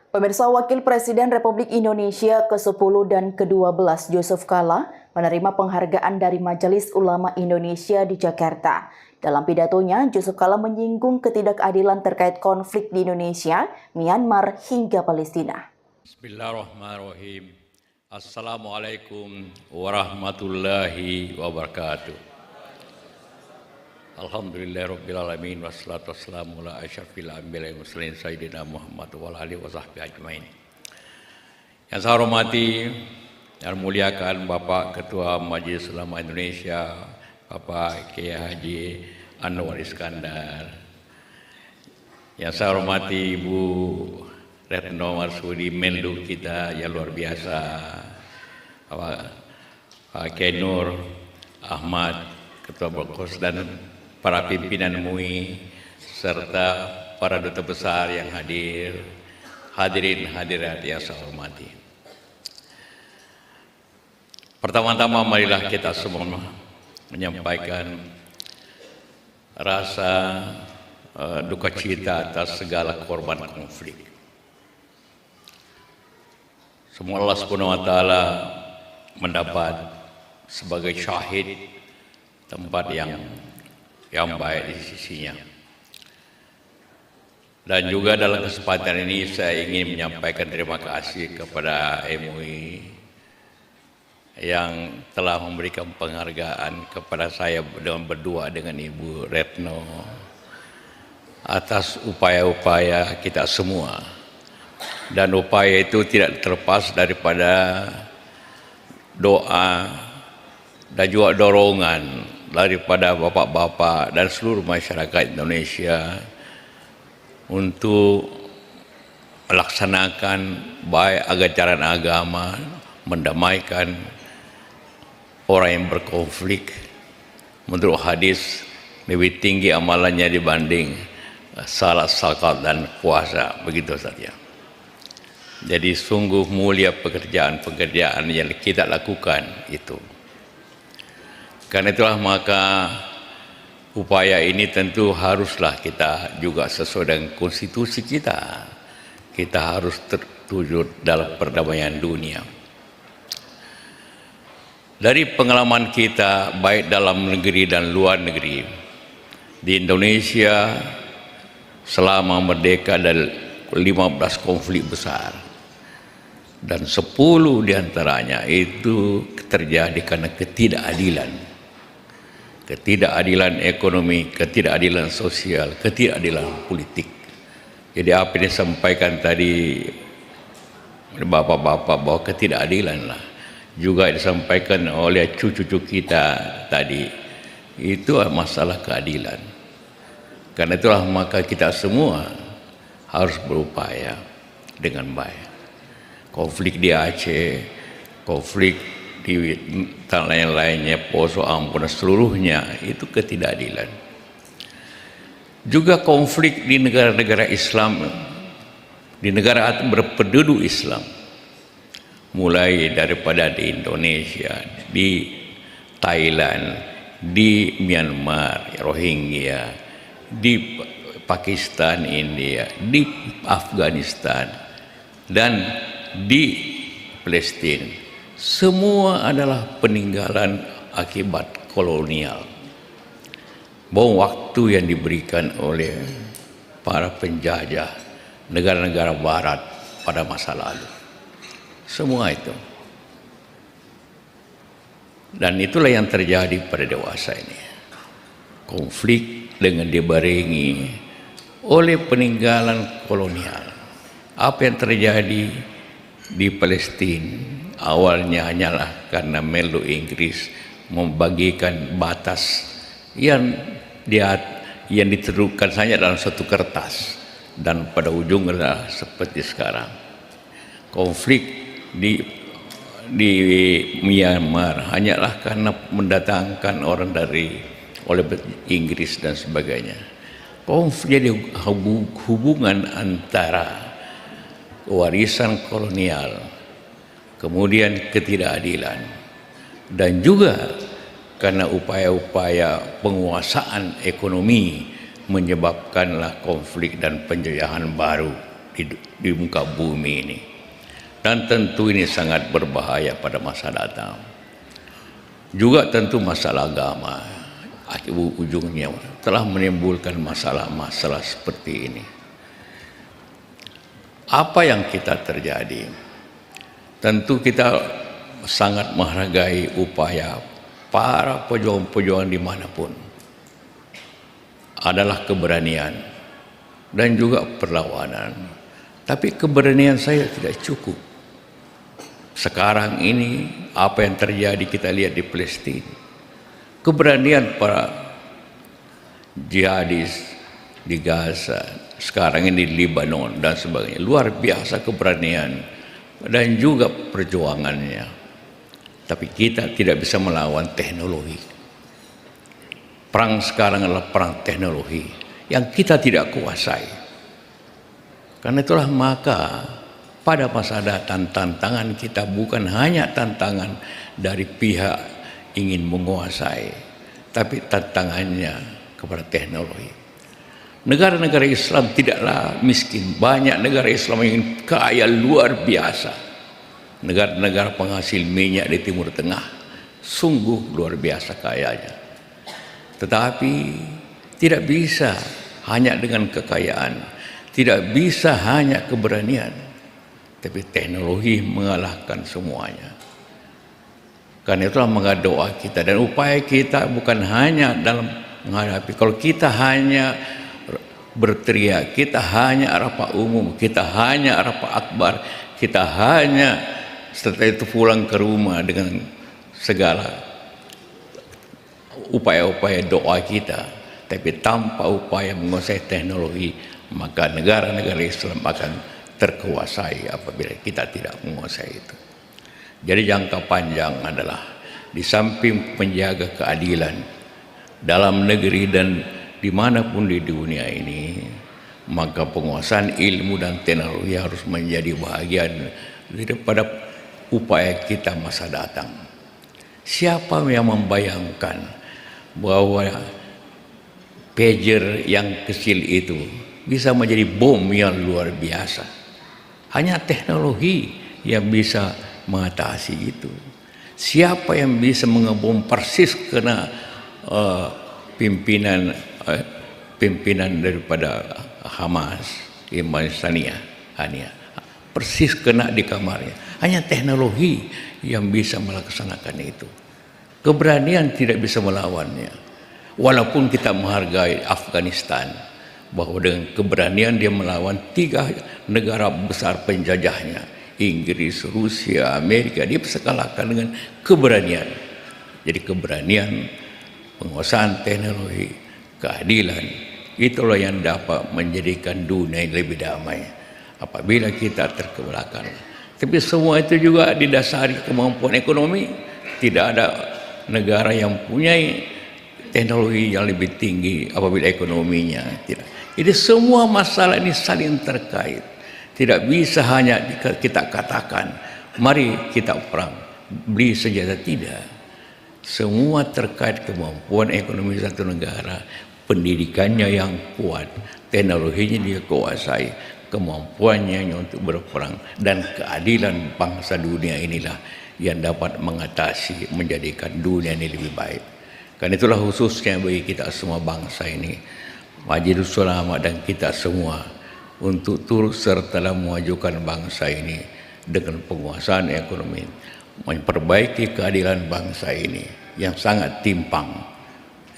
Pemirsa, Wakil Presiden Republik Indonesia ke-10 dan ke-12 Yusuf Kala menerima penghargaan dari Majelis Ulama Indonesia di Jakarta. Dalam pidatonya, Yusuf Kala menyinggung ketidakadilan terkait konflik di Indonesia, Myanmar hingga Palestina. Bismillahirrahmanirrahim. Assalamualaikum warahmatullahi wabarakatuh. Alhamdulillahirrabbilalamin. Wassalatu wassalamu ala asyrafil anbiya'i wal mursalin sayyidina Muhammad wa ala alihi wa sahbihi ajmain. Yang saya hormati dan muliakan Bapak Ketua Majelis Ulama Indonesia, Bapak Kiai Haji Anwar Iskandar. Yang saya hormati Ibu Retno Marsudi, Menlu kita yang luar biasa, Pak Kiai Nur Ahmad, Ketua Bokos, dan para pimpinan MUI, serta para duta besar yang hadir, hadirin hadirat yang saya hormati. Pertama-tama marilah kita semua menyampaikan rasa duka cita atas segala korban konflik. Semoga Allah Subhanahu wa taala mendapat sebagai syahid tempat yang baik di sisinya. Dan juga dalam kesempatan ini saya ingin menyampaikan terima kasih kepada MUI yang telah memberikan penghargaan kepada saya berdua dengan Ibu Retno atas upaya-upaya kita semua. Dan upaya itu tidak terlepas daripada doa dan juga dorongan daripada bapak-bapak dan seluruh masyarakat Indonesia untuk melaksanakan baik ajaran agama, mendamaikan orang yang berkonflik. Menurut hadis, lebih tinggi amalannya dibanding salat, zakat, dan puasa. Begitu saja. Jadi sungguh mulia pekerjaan-pekerjaan yang kita lakukan itu. Karena itulah maka upaya ini tentu haruslah kita juga sesuai dengan konstitusi kita. Kita harus tertuju dalam perdamaian dunia. Dari pengalaman kita baik dalam negeri dan luar negeri, di Indonesia selama merdeka ada 15 konflik besar. Dan 10 diantaranya itu terjadi karena ketidakadilan. Ketidakadilan ekonomi, ketidakadilan sosial, ketidakadilan politik. Jadi apa yang disampaikan tadi bapak-bapak bahwa ketidakadilan lah juga disampaikan oleh cucu-cucu kita tadi, itu masalah keadilan. Karena itulah maka kita semua harus berupaya dengan baik. Konflik di Aceh, konflik di tanah yang lainnya, Poso, Ambon, seluruhnya itu ketidakadilan. Juga konflik di negara-negara Islam, di negara berpenduduk Islam, mulai daripada di Indonesia, di Thailand, di Myanmar, Rohingya, di Pakistan, India, di Afghanistan, dan di Palestina. Semua adalah peninggalan akibat kolonial. Bom waktu yang diberikan oleh para penjajah negara-negara barat pada masa lalu. Semua itu. Dan itulah yang terjadi pada dewasa ini. Konflik dengan dibarengi oleh peninggalan kolonial. Apa yang terjadi di Palestina awalnya hanyalah karena Menlu Inggris membagikan batas yang ditentukan saja dalam satu kertas, dan pada ujungnya seperti sekarang konflik di Myanmar hanyalah karena mendatangkan orang oleh Inggris dan sebagainya. Konflik jadi hubungan antara warisan kolonial, kemudian ketidakadilan, dan juga karena upaya-upaya penguasaan ekonomi menyebabkanlah konflik dan penjajahan baru di muka bumi ini. Dan tentu ini sangat berbahaya pada masa datang. Juga tentu masalah agama ujungnya telah menimbulkan masalah-masalah seperti ini. Apa yang kita terjadi? Tentu kita sangat menghargai upaya para pejuang-pejuang dimanapun. Adalah keberanian dan juga perlawanan. Tapi keberanian saya tidak cukup. Sekarang ini apa yang terjadi kita lihat di Palestina. Keberanian para jihadis di Gaza, sekarang ini di Lebanon dan sebagainya. Luar biasa keberanian dan juga perjuangannya. Tapi kita tidak bisa melawan teknologi. Perang sekarang adalah perang teknologi yang kita tidak kuasai. Karena itulah maka pada masa datang tantangan kita bukan hanya tantangan dari pihak ingin menguasai, tapi tantangannya kepada teknologi. Negara-negara Islam tidaklah miskin, banyak negara Islam yang kaya luar biasa. Negara-negara penghasil minyak di Timur Tengah sungguh luar biasa kayanya. Tetapi tidak bisa hanya dengan kekayaan, tidak bisa hanya keberanian, tapi teknologi mengalahkan semuanya. Karena itulah maka doa kita dan upaya kita bukan hanya dalam menghadapi. Kalau kita hanya berteriak, kita hanya rapat umum, kita hanya rapat akbar, kita hanya setelah itu pulang ke rumah dengan segala upaya-upaya doa kita, tapi tanpa upaya menguasai teknologi, maka negara-negara Islam akan terkuasai apabila kita tidak menguasai itu. Jadi jangka panjang adalah di samping menjaga keadilan dalam negeri dan dimanapun di dunia ini, maka penguasaan ilmu dan teknologi harus menjadi bagian daripada upaya kita masa datang. Siapa yang membayangkan bahwa pager yang kecil itu bisa menjadi bom yang luar biasa? Hanya teknologi yang bisa mengatasi itu. Siapa yang bisa mengebom persis kena pimpinan daripada Hamas, Imam Sania, persis kena di kamarnya. Hanya teknologi yang bisa melaksanakan itu. Keberanian tidak bisa melawannya. Walaupun kita menghargai Afghanistan, bahwa dengan keberanian dia melawan 3 negara besar penjajahnya, Inggris, Rusia, Amerika, dia bisa kalahkan dengan keberanian. Jadi keberanian, penguasaan teknologi, keadilan, itulah yang dapat menjadikan dunia lebih damai apabila kita terkebelakang. Tapi semua itu juga didasari kemampuan ekonomi. Tidak ada negara yang punya teknologi yang lebih tinggi apabila ekonominya tidak. Jadi semua masalah ini saling terkait. Tidak bisa hanya kita katakan, mari kita perang, beli senjata. Tidak. Semua terkait kemampuan ekonomi satu negara, pendidikannya yang kuat, teknologinya dia kuasai, kemampuannya untuk berperang, dan keadilan bangsa dunia inilah yang dapat mengatasi, menjadikan dunia ini lebih baik. Karena itulah khususnya bagi kita semua bangsa ini, Majelis Ulama dan kita semua, untuk turut serta dalam memajukan bangsa ini dengan penguasaan ekonomi, memperbaiki keadilan bangsa ini yang sangat timpang.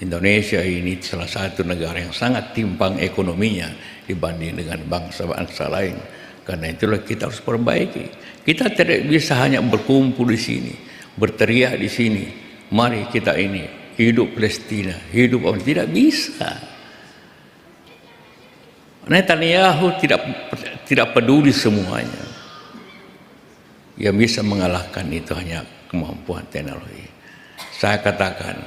Indonesia ini salah satu negara yang sangat timpang ekonominya dibanding dengan bangsa-bangsa lain. Karena itulah kita harus perbaiki. Kita tidak bisa hanya berkumpul di sini, berteriak di sini, mari kita ini hidup Palestina, hidup, tidak bisa. Netanyahu tidak peduli semuanya. Yang bisa mengalahkan itu hanya kemampuan teknologi. Saya katakan,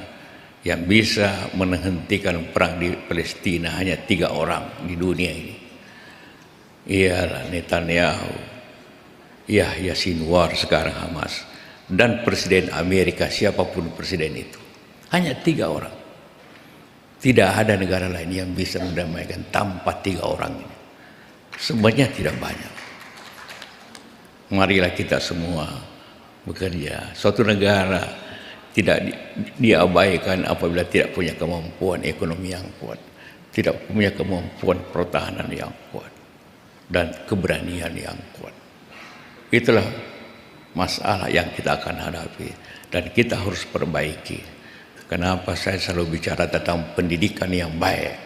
yang bisa menghentikan perang di Palestina hanya 3 orang di dunia ini. Ialah Netanyahu, Yahya Sinwar sekarang Hamas, dan Presiden Amerika, siapapun presiden itu. Hanya 3 orang. Tidak ada negara lain yang bisa mendamaikan tanpa 3 orang ini. Sebenarnya tidak banyak. Marilah kita semua bekerja. Suatu negara tidak diabaikan apabila tidak punya kemampuan ekonomi yang kuat, tidak punya kemampuan pertahanan yang kuat, dan keberanian yang kuat. Itulah masalah yang kita akan hadapi dan kita harus perbaiki. Kenapa saya selalu bicara tentang pendidikan yang baik?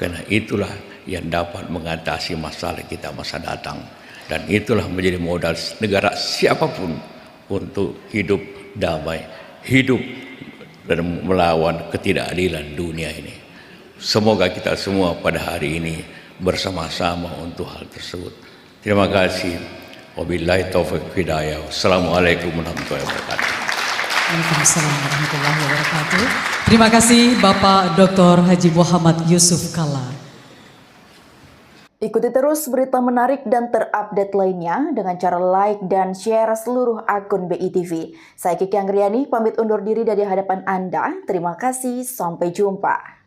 Karena itulah yang dapat mengatasi masalah kita masa datang. Dan itulah menjadi modal negara siapapun untuk hidup damai, hidup dan melawan ketidakadilan dunia ini. Semoga kita semua pada hari ini bersama-sama untuk hal tersebut. Terima kasih. Wabillahi taufiq hidayah. Wassalamualaikum warahmatullahi wabarakatuh. Waalaikumsalam warahmatullahi wabarakatuh. Terima kasih Bapak Dr. Haji Muhammad Yusuf Kalla. Ikuti terus berita menarik dan terupdate lainnya dengan cara like dan share seluruh akun BITV. Saya Kiki Anggriani pamit undur diri dari hadapan Anda. Terima kasih, sampai jumpa.